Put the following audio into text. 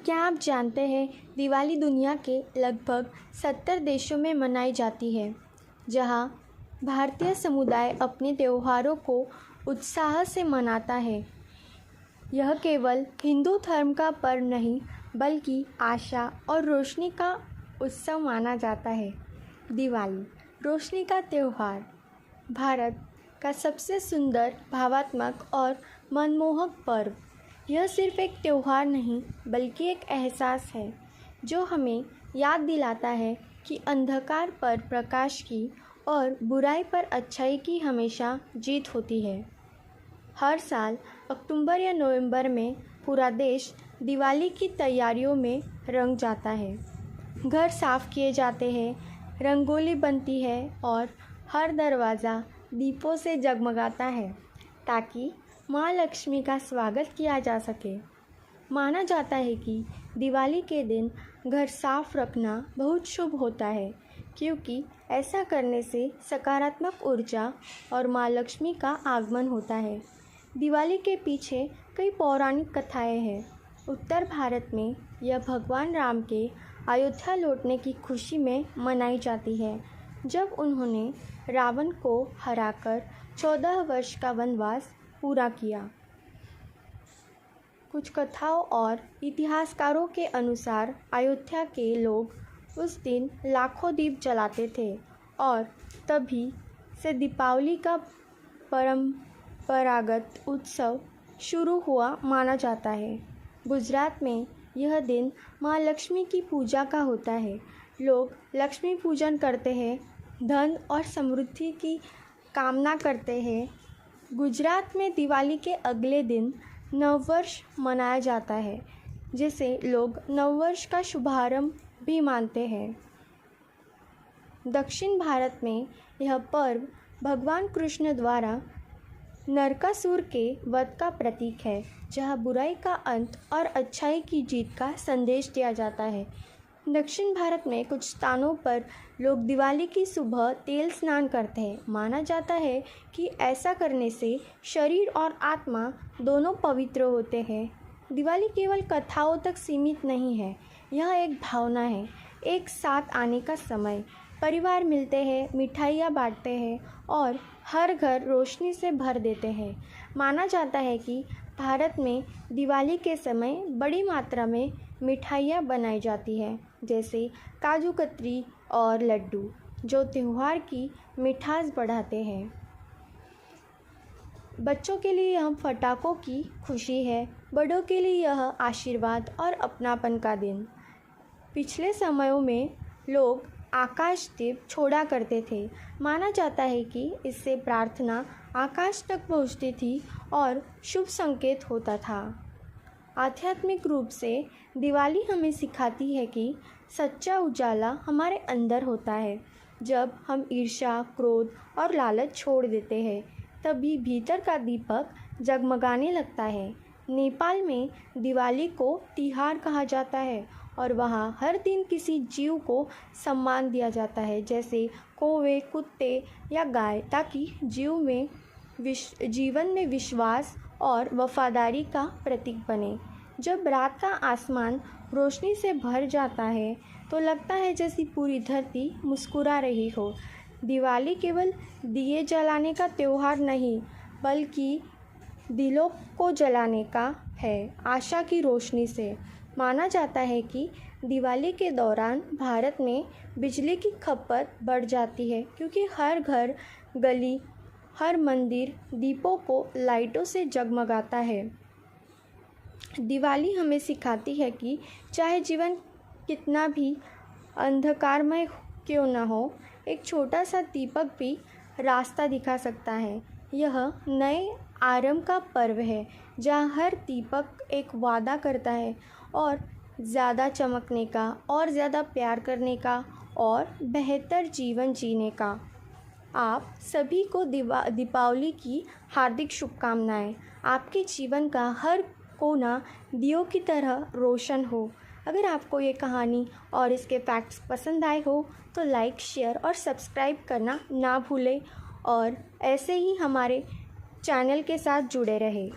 क्या आप जानते हैं दिवाली दुनिया के लगभग 70 देशों में मनाई जाती है, जहां भारतीय समुदाय अपने त्योहारों को उत्साह से मनाता है। यह केवल हिंदू धर्म का पर्व नहीं, बल्कि आशा और रोशनी का उत्सव माना जाता है। दिवाली, रोशनी का त्यौहार, भारत का सबसे सुंदर, भावात्मक और मनमोहक पर्व। यह सिर्फ एक त्यौहार नहीं, बल्कि एक एहसास है जो हमें याद दिलाता है कि अंधकार पर प्रकाश की और बुराई पर अच्छाई की हमेशा जीत होती है। हर साल अक्टूबर या नवंबर में पूरा देश दिवाली की तैयारियों में रंग जाता है। घर साफ किए जाते हैं, रंगोली बनती है और हर दरवाज़ा दीपों से जगमगाता है, ताकि माँ लक्ष्मी का स्वागत किया जा सके। माना जाता है कि दिवाली के दिन घर साफ रखना बहुत शुभ होता है, क्योंकि ऐसा करने से सकारात्मक ऊर्जा और माँ लक्ष्मी का आगमन होता है। दिवाली के पीछे कई पौराणिक कथाएं हैं। उत्तर भारत में यह भगवान राम के अयोध्या लौटने की खुशी में मनाई जाती है, जब उन्होंने रावण को हराकर 14 वर्ष का वनवास पूरा किया। कुछ कथाओं और इतिहासकारों के अनुसार अयोध्या के लोग उस दिन लाखों दीप जलाते थे और तभी से दीपावली का परंपरागत उत्सव शुरू हुआ माना जाता है। गुजरात में यह दिन माँ लक्ष्मी की पूजा का होता है। लोग लक्ष्मी पूजन करते हैं, धन और समृद्धि की कामना करते हैं। गुजरात में दिवाली के अगले दिन नववर्ष मनाया जाता है, जिसे लोग नववर्ष का शुभारंभ भी मानते हैं। दक्षिण भारत में यह पर्व भगवान कृष्ण द्वारा नरकासुर के वध का प्रतीक है, जहां बुराई का अंत और अच्छाई की जीत का संदेश दिया जाता है। दक्षिण भारत में कुछ स्थानों पर लोग दिवाली की सुबह तेल स्नान करते हैं। माना जाता है कि ऐसा करने से शरीर और आत्मा दोनों पवित्र होते हैं। दिवाली केवल कथाओं तक सीमित नहीं है, यह एक भावना है, एक साथ आने का समय। परिवार मिलते हैं, मिठाइयाँ बांटते हैं और हर घर रोशनी से भर देते हैं। माना जाता है कि भारत में दिवाली के समय बड़ी मात्रा में मिठाइयाँ बनाई जाती हैं, जैसे काजू कतरी और लड्डू, जो त्यौहार की मिठास बढ़ाते हैं। बच्चों के लिए यह पटाखों की खुशी है, बड़ों के लिए यह आशीर्वाद और अपनापन का दिन। पिछले समयों में लोग आकाश दीप छोड़ा करते थे। माना जाता है कि इससे प्रार्थना आकाश तक पहुंचती थी और शुभ संकेत होता था। आध्यात्मिक रूप से दिवाली हमें सिखाती है कि सच्चा उजाला हमारे अंदर होता है। जब हम ईर्ष्या, क्रोध और लालच छोड़ देते हैं, तभी भीतर का दीपक जगमगाने लगता है। नेपाल में दिवाली को तिहार कहा जाता है और वहाँ हर दिन किसी जीव को सम्मान दिया जाता है, जैसे कौवे, कुत्ते या गाय, ताकि जीवन में विश्वास और वफादारी का प्रतीक बने। जब रात का आसमान रोशनी से भर जाता है, तो लगता है जैसे पूरी धरती मुस्कुरा रही हो। दिवाली केवल दिए जलाने का त्यौहार नहीं, बल्कि दिलों को जलाने का है, आशा की रोशनी से। माना जाता है कि दिवाली के दौरान भारत में बिजली की खपत बढ़ जाती है, क्योंकि हर घर, गली, हर मंदिर दीपों को लाइटों से जगमगाता है। दिवाली हमें सिखाती है कि चाहे जीवन कितना भी अंधकारमय क्यों न हो, एक छोटा सा दीपक भी रास्ता दिखा सकता है। यह नए आरंभ का पर्व है, जहाँ हर दीपक एक वादा करता है और ज़्यादा चमकने का, और ज़्यादा प्यार करने का, और बेहतर जीवन जीने का। आप सभी को दीपावली की हार्दिक शुभकामनाएं। आपके जीवन का हर कोना दियों की तरह रोशन हो। अगर आपको ये कहानी और इसके फैक्ट्स पसंद आए हो, तो लाइक, शेयर और सब्सक्राइब करना ना भूलें और ऐसे ही हमारे चैनल के साथ जुड़े रहें।